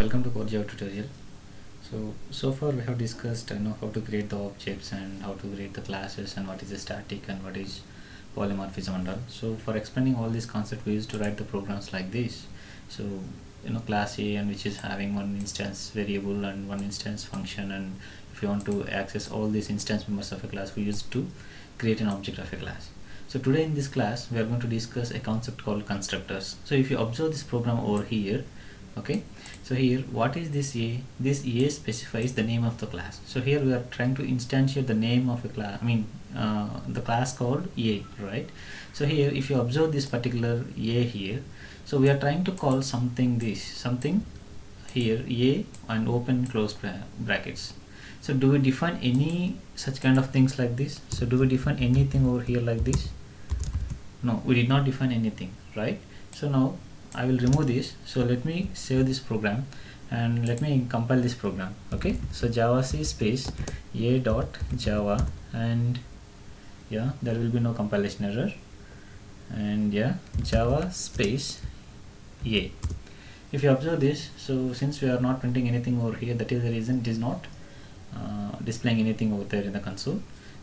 welcome to CoreJava tutorial. So far we have discussed how to create the objects and how to create the classes and what is a static and what is polymorphism and all. So for explaining all these concepts, we used to write the programs like this. So class A, and which is having one instance variable and one instance function, and if you want to access all these instance members of a class, we used to create an object of a class. So today in this class we are going to discuss a concept called constructors. So if you observe this program over here, okay, so here what is this A? This A specifies the name of the class. So here we are trying to instantiate the name of a class, the class called A, right? So here if you observe this particular A here, so we are trying to call something here A and open closed brackets. So do we define any such kind of things like this? So do we define anything over here like this? No, we did not define anything, right? So now I will remove this. So let me save this program and let me compile this program. Okay, so java c space a dot java, and yeah, there will be no compilation error, and yeah, java space a. If you observe this, so since we are not printing anything over here, that is the reason it is not displaying anything over there in the console.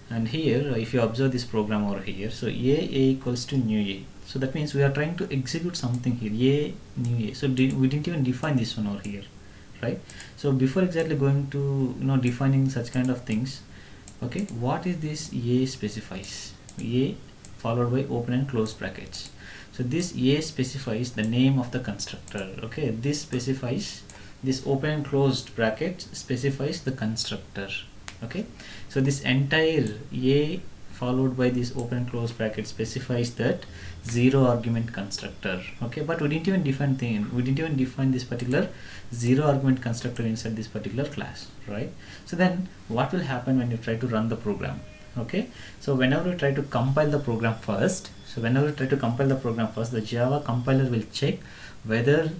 And here if you observe this program over here, so a equals to new A, so that means we are trying to execute something here, A new A. So we didn't even define this one over here, right? So before exactly going to defining such kind of things, okay, what is this A specifies? A followed by open and close brackets. So this A specifies the name of the constructor. Okay, this specifies, this open and closed bracket specifies the constructor. Okay, so this entire A followed by this open and close bracket specifies that zero argument constructor. Okay, but we didn't even define this particular zero argument constructor inside this particular class, right? So then what will happen when you try to run the program? Okay, so whenever you try to compile the program first, the Java compiler will check whether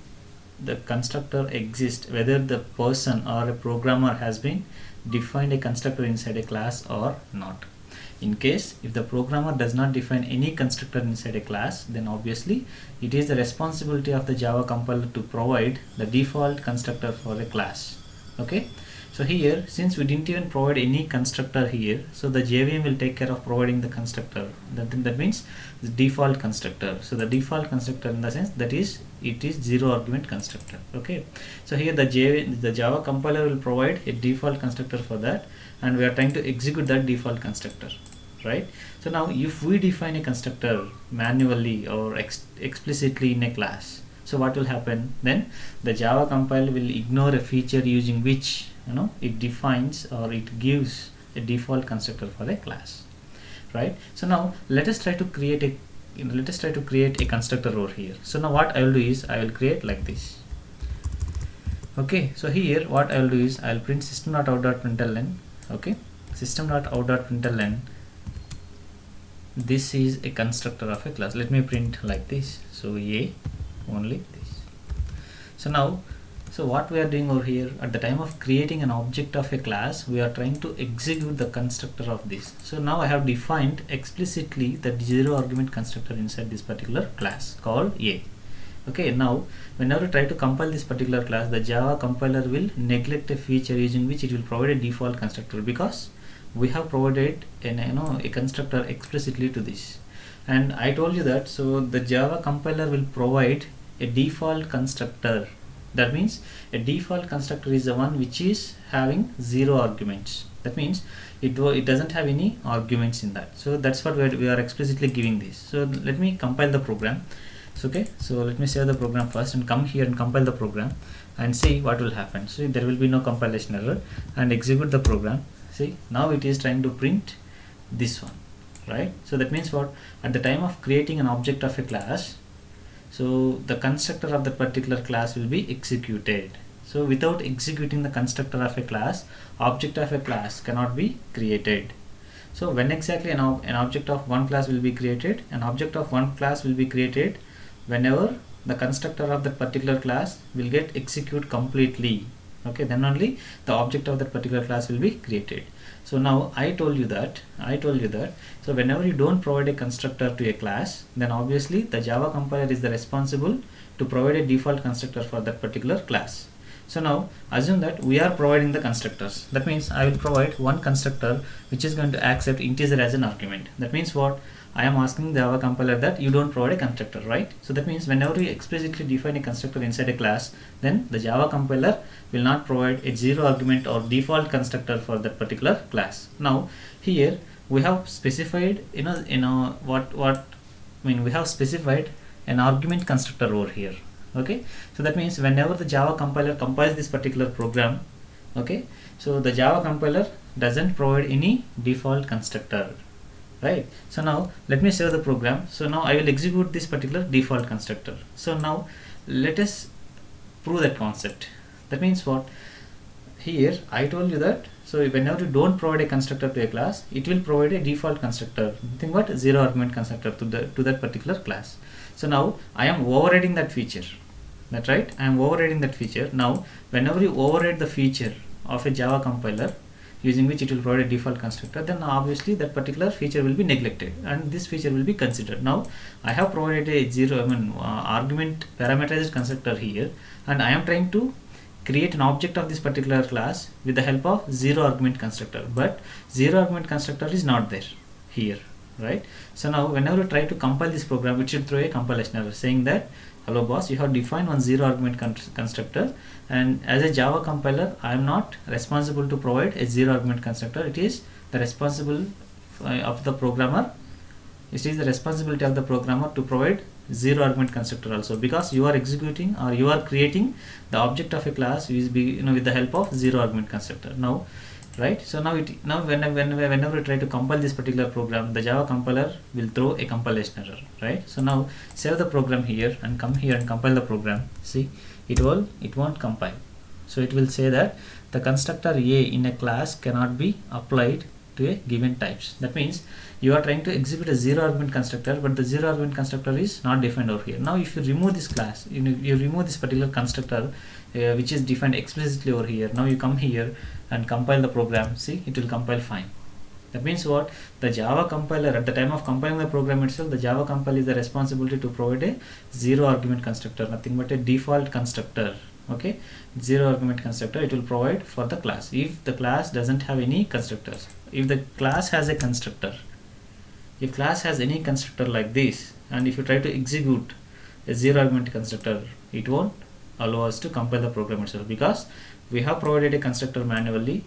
the constructor exists, whether the person or a programmer has been defined a constructor inside a class or not. In case if the programmer does not define any constructor inside a class, then obviously it is the responsibility of the Java compiler to provide the default constructor for a class. Okay, so here since we didn't even provide any constructor here, so the JVM will take care of providing the constructor. That means the default constructor. So the default constructor in the sense that is it is zero argument constructor. Okay, so here the Java compiler will provide a default constructor for that, and we are trying to execute that default constructor, right? So now if we define a constructor manually or explicitly in a class, so what will happen? Then the Java compiler will ignore a feature using which it defines or it gives a default constructor for a class, right? So now let us try to create a constructor over here. So now what I will do is I will create like this. Okay, so here what I will do is I will print system.out.println. okay, system.out.println, this is a constructor of a class. Let me print like this, so A only this. So now, so what we are doing over here, at the time of creating an object of a class, we are trying to execute the constructor of this. So now I have defined explicitly the zero argument constructor inside this particular class called A. Okay, now whenever you try to compile this particular class, the Java compiler will neglect a feature using which it will provide a default constructor, because we have provided a constructor explicitly to this. And I told you that, so the Java compiler will provide a default constructor. That means a default constructor is the one which is having zero arguments. That means it doesn't have any arguments in that. So that's what we are explicitly giving this. So let me compile the program. So okay, so let me save the program first and come here and compile the program and see what will happen. So there will be no compilation error, and execute the program. See, now it is trying to print this one, right? So that means what, at the time of creating an object of a class, so the constructor of that particular class will be executed. So without executing the constructor of a class, object of a class cannot be created. So when exactly an object of one class will be created? An object of one class will be created whenever the constructor of that particular class will get executed completely. Okay, then only the object of that particular class will be created. So now I told you that so whenever you don't provide a constructor to a class, then obviously the Java compiler is the responsible to provide a default constructor for that particular class. So now assume that we are providing the constructors. That means I will provide one constructor which is going to accept integer as an argument. That means what? I am asking the Java compiler that you don't provide a constructor, right? So that means whenever you explicitly define a constructor inside a class, then the Java compiler will not provide a zero argument or default constructor for that particular class. Now here we have specified, we have specified an argument constructor over here. Okay, so that means whenever the Java compiler compiles this particular program, okay, so the Java compiler doesn't provide any default constructor, right? So now let me save the program. So now I will execute this particular default constructor. So now let us prove that concept. That means what? Here I told you that so whenever you don't provide a constructor to a class, it will provide a default constructor, nothing but zero argument constructor to that particular class. So now I am overriding that feature. That's right, I am overriding that feature. Now whenever you override the feature of a Java compiler using which it will provide a default constructor, then obviously that particular feature will be neglected and this feature will be considered. Now I have provided a argument parameterized constructor here, and I am trying to create an object of this particular class with the help of zero argument constructor, but zero argument constructor is not there here, right? So now whenever you try to compile this program, it should throw a compilation error saying that, hello boss, you have defined one zero argument constructor, and as a Java compiler I am not responsible to provide a zero argument constructor. It is the responsible of the programmer. It is the responsibility of the programmer to provide zero argument constructor also, because you are executing or you are creating the object of a class with the help of zero argument constructor. Now right, so now whenever you try to compile this particular program, the Java compiler will throw a compilation error, right? So now save the program here and come here and compile the program. See, it won't compile. So it will say that the constructor A in a class cannot be applied to a given types. That means you are trying to execute a zero argument constructor, but the zero argument constructor is not defined over here. Now if you remove this class, you remove this particular constructor which is defined explicitly over here. Now you come here and compile the program. See, it will compile fine. That means what? The Java compiler, at the time of compiling the program itself, the Java compiler is the responsibility to provide a zero argument constructor, nothing but a default constructor. Okay, zero argument constructor it will provide for the class if the class doesn't have any constructors. If the class has a constructor, if class has any constructor like this, and if you try to execute a zero argument constructor, it won't allow us to compile the program itself, because we have provided a constructor manually,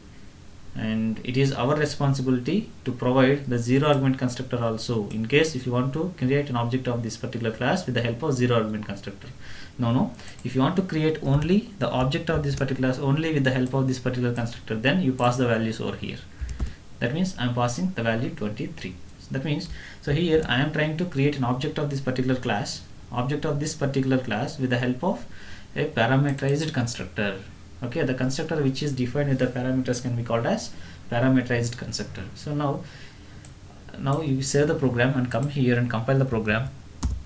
and it is our responsibility to provide the zero argument constructor also in case if you want to create an object of this particular class with the help of zero argument constructor. No, if you want to create only the object of this particular class only with the help of this particular constructor, then you pass the values over here. That means I am passing the value 23. So that means, so here I am trying to create an object of this particular class with the help of a parameterized constructor. Okay, the constructor which is defined with the parameters can be called as parameterized constructor. So now you save the program and come here and compile the program.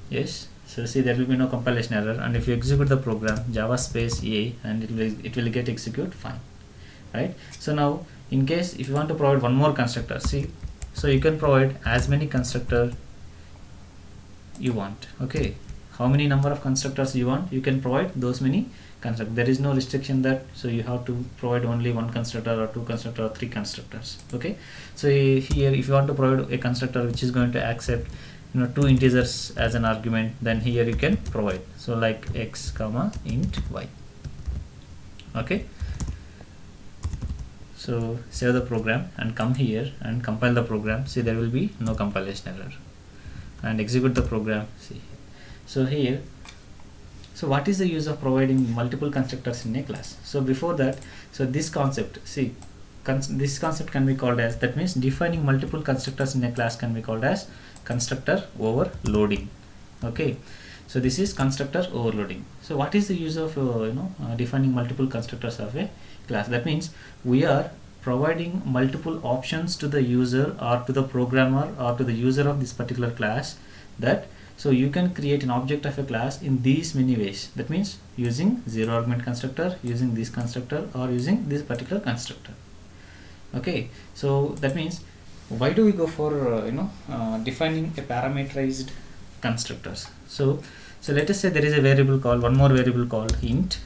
Yes, so see, there will be no compilation error, and if you execute the program Java space A, and it will get execute fine, right? So now in case if you want to provide one more constructor, see, so you can provide as many constructor you want. Okay, how many number of constructors you want, you can provide those many constructors. There is no restriction that so you have to provide only one constructor or two constructor or three constructors. Okay, so here if you want to provide a constructor which is going to accept two integers as an argument, then here you can provide, so like x comma int y. Okay, so save the program and come here and compile the program. See, there will be no compilation error, and execute the program. See, so here, so what is the use of providing multiple constructors in a class? So before that, so this concept, see, this concept can be called as, that means defining multiple constructors in a class can be called as constructor overloading. Okay, so this is constructor overloading. So what is the use of defining multiple constructors of a class? That means we are providing multiple options to the user or to the programmer or to the user of this particular class, that so you can create an object of a class in these many ways. That means using zero argument constructor, using this constructor, or using this particular constructor. Okay, so that means why do we go for defining a parameterized constructors? So let us say there is a variable called, one more variable called int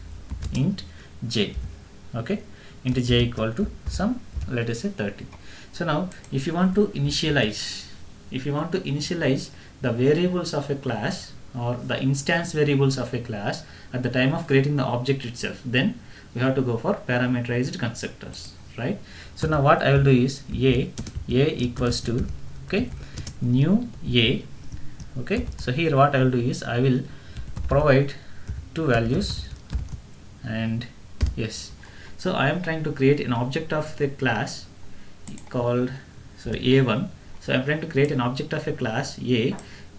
j, okay, into j equal to some, let us say 30. So now if you want to initialize the variables of a class or the instance variables of a class at the time of creating the object itself, then we have to go for parameterized constructors, right? So now what I will do is a equals to, okay, new a, okay. So here what I will do is I will provide two values, and yes, so I am trying to create an object of the class called a1. So I am trying to create an object of a class a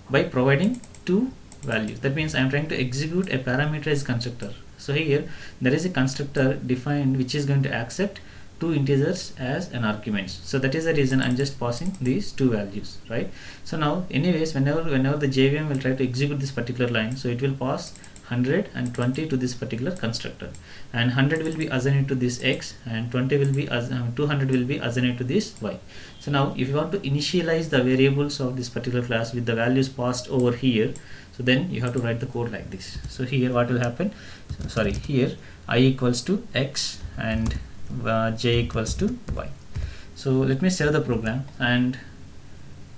by providing two values. That means I am trying to execute a parameterized constructor. So here there is a constructor defined which is going to accept two integers as an arguments. So that is the reason I'm just passing these two values, right? So now anyways, whenever the JVM will try to execute this particular line, so it will pass 100 and 20 to this particular constructor, and 100 will be assigned to this x, and 20 will be 200 will be assigned to this y. So now if you want to initialize the variables of this particular class with the values passed over here, so then you have to write the code like this. So here what will happen, here I equals to x and j equals to y. So let me save the program, and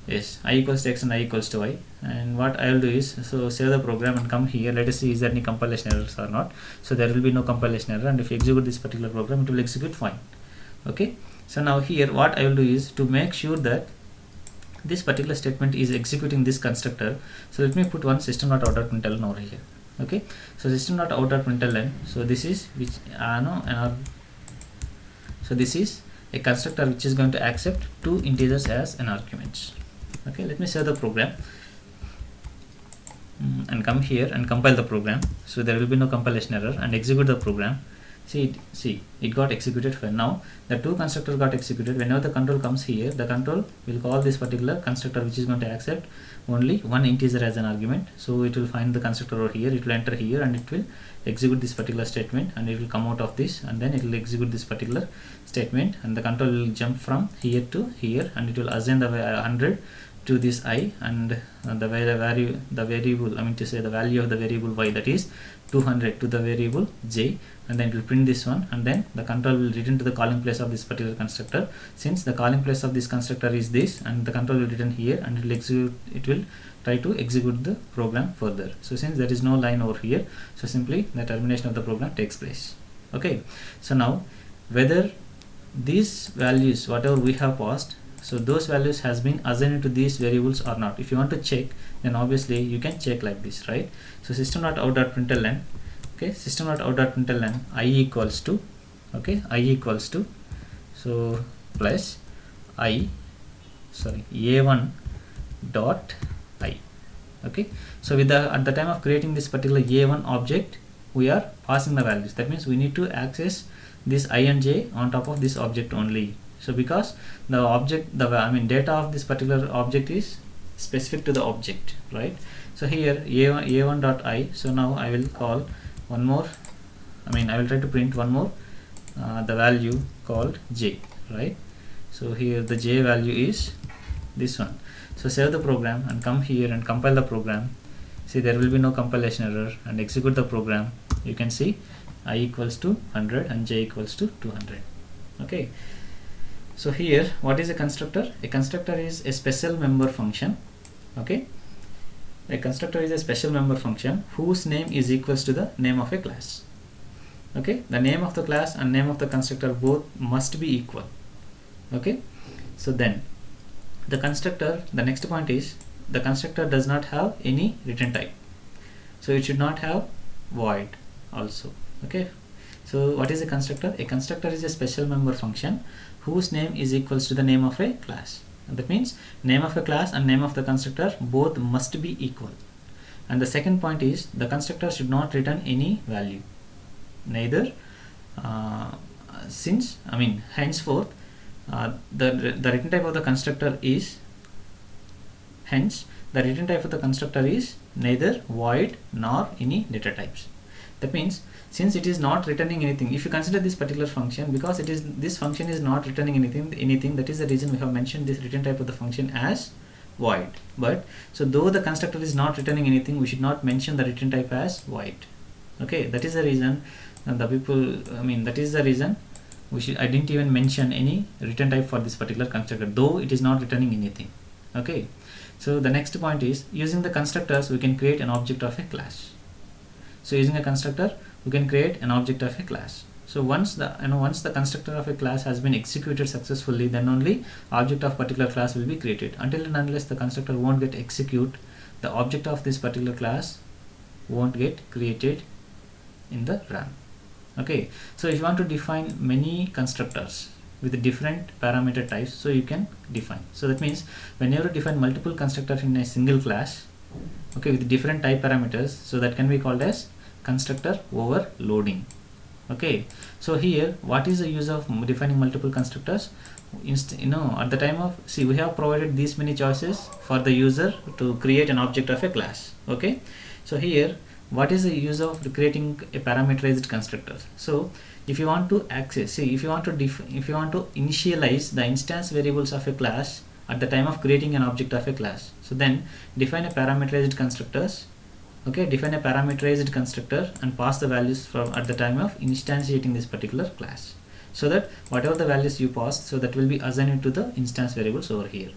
yes, I equals to x and I equals to y, and what I will do is, so save the program and come here. Let us see is there any compilation errors or not. So there will be no compilation error, and if you execute this particular program, it will execute fine, okay. So now here what I will do is to make sure that this particular statement is executing this constructor. So let me put one system.out.println over here, okay. So system.out.println, so this is which so this is a constructor which is going to accept two integers as an arguments, okay. Let me save the program and come here and compile the program. So there will be no compilation error, and execute the program. See it got executed fine. Now the two constructors got executed. Whenever the control comes here, the control will call this particular constructor which is going to accept only one integer as an argument. So it will find the constructor over here, it will enter here, and it will execute this particular statement, and it will come out of this, and then it will execute this particular statement, and the control will jump from here to here, and it will assign the 100 to this I, and the variable, I mean to say the value of the variable y, that is 200, to the variable j, and then it will print this one, and then the control will return to the calling place of this particular constructor. Since the calling place of this constructor is this, and the control will return here, and it will try to execute the program further. So since there is no line over here, so simply the termination of the program takes place, okay. So now whether these values whatever we have passed, so those values has been assigned to these variables or not. If you want to check, then obviously you can check like this, right? So system.out.println, okay, system.out.println I equals to, okay, I equals to, so plus a1 dot I, okay. So with the at the time of creating this particular a1 object, we are passing the values. That means we need to access this I and j on top of this object only. So because the object, data of this particular object is specific to the object, right? So here a1 dot I, so now I will call one more, I will try to print one more the value called j, right? So here the j value is this one. So save the program and come here and compile the program. See, there will be no compilation error, and execute the program. You can see I equals to 100 and j equals to 200, okay. So here what is a constructor? A constructor is a special member function, okay. A constructor is a special member function whose name is equals to the name of a class, okay. The name of the class and name of the constructor both must be equal, okay. So then the constructor, the next point is the constructor does not have any return type, so it should not have void also, okay. So what is a constructor? A constructor is a special member function whose name is equals to the name of a class. And that means name of a class and name of the constructor both must be equal. And the second point is the constructor should not return any value, neither henceforth the return type of the constructor is, hence the return type of the constructor is neither void nor any data types. That means since it is not returning anything, if you consider this particular function, because this function is not returning anything, that is the reason we have mentioned this return type of the function as void. But so though the constructor is not returning anything, we should not mention the return type as void, okay. That is the reason and the people, I mean, that is the reason I didn't even mention any return type for this particular constructor, though it is not returning anything. Okay, so the next point is, using the constructors we can create an object of a class. So using a constructor we can create an object of a class. So once the constructor of a class has been executed successfully, then only object of particular class will be created. Until and unless the constructor won't get execute, the object of this particular class won't get created in the RAM. Okay, so if you want to define many constructors with different parameter types, so you can define. So that means whenever you define multiple constructors in a single class, okay, with different type parameters, so that can be called as constructor overloading. Okay, so here what is the use of defining multiple constructors? At the time of, see, we have provided these many choices for the user to create an object of a class. Okay, so here what is the use of creating a parameterized constructor? So if you want to access, see, if you want to initialize the instance variables of a class at the time of creating an object of a class, so then define a parameterized constructors. Okay, define a parameterized constructor and pass the values from at the time of instantiating this particular class, so that whatever the values you pass, so that will be assigned to the instance variables over here.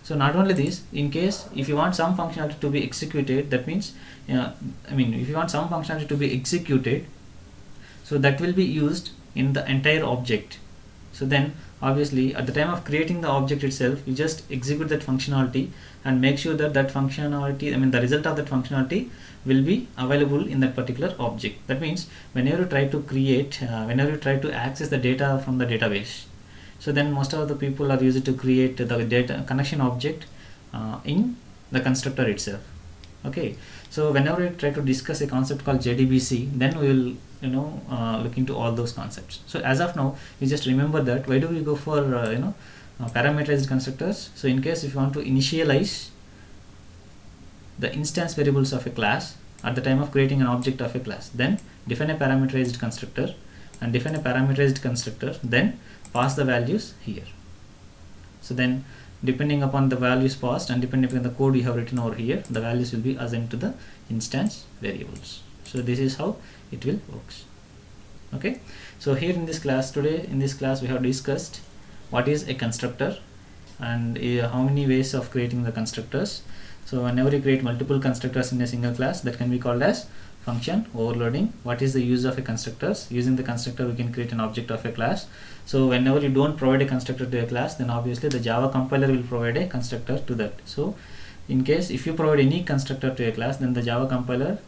So not only this, in case if you want some functionality to be executed, that means if you want some functionality to be executed, so that will be used in the entire object. So then obviously at the time of creating the object itself, you just execute that functionality and make sure that that functionality, the result of that functionality will be available in that particular object. That means whenever you try to create, whenever you try to access the data from the database, so then most of the people are used to create the data connection object in the constructor itself. Okay, so whenever we try to discuss a concept called JDBC, then we will look into all those concepts. So as of now, you just remember that why do we go for parameterized constructors? So in case if you want to initialize the instance variables of a class at the time of creating an object of a class, then define a parameterized constructor, and define a parameterized constructor, then pass the values here. So then depending upon the values passed and depending upon the code you have written over here, the values will be assigned to the instance variables. So this is how it will works. Okay, so here in this class today, in this class we have discussed what is a constructor and how many ways of creating the constructors. So whenever you create multiple constructors in a single class, that can be called as function overloading. What is the use of a constructors? Using the constructor we can create an object of a class. So whenever you don't provide a constructor to a class, then obviously the Java compiler will provide a constructor to that. So in case if you provide any constructor to a class, then the Java compiler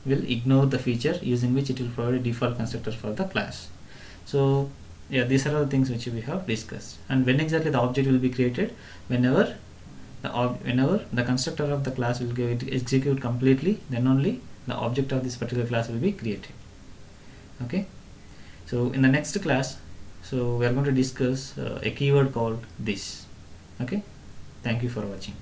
will ignore the feature using which it will provide a default constructor for the class. So yeah, these are all the things which we have discussed. And when exactly the object will be created? Whenever the constructor of the class will execute completely, then only the object of this particular class will be created. Okay, so in the next class, so we are going to discuss a keyword called this. Okay, thank you for watching.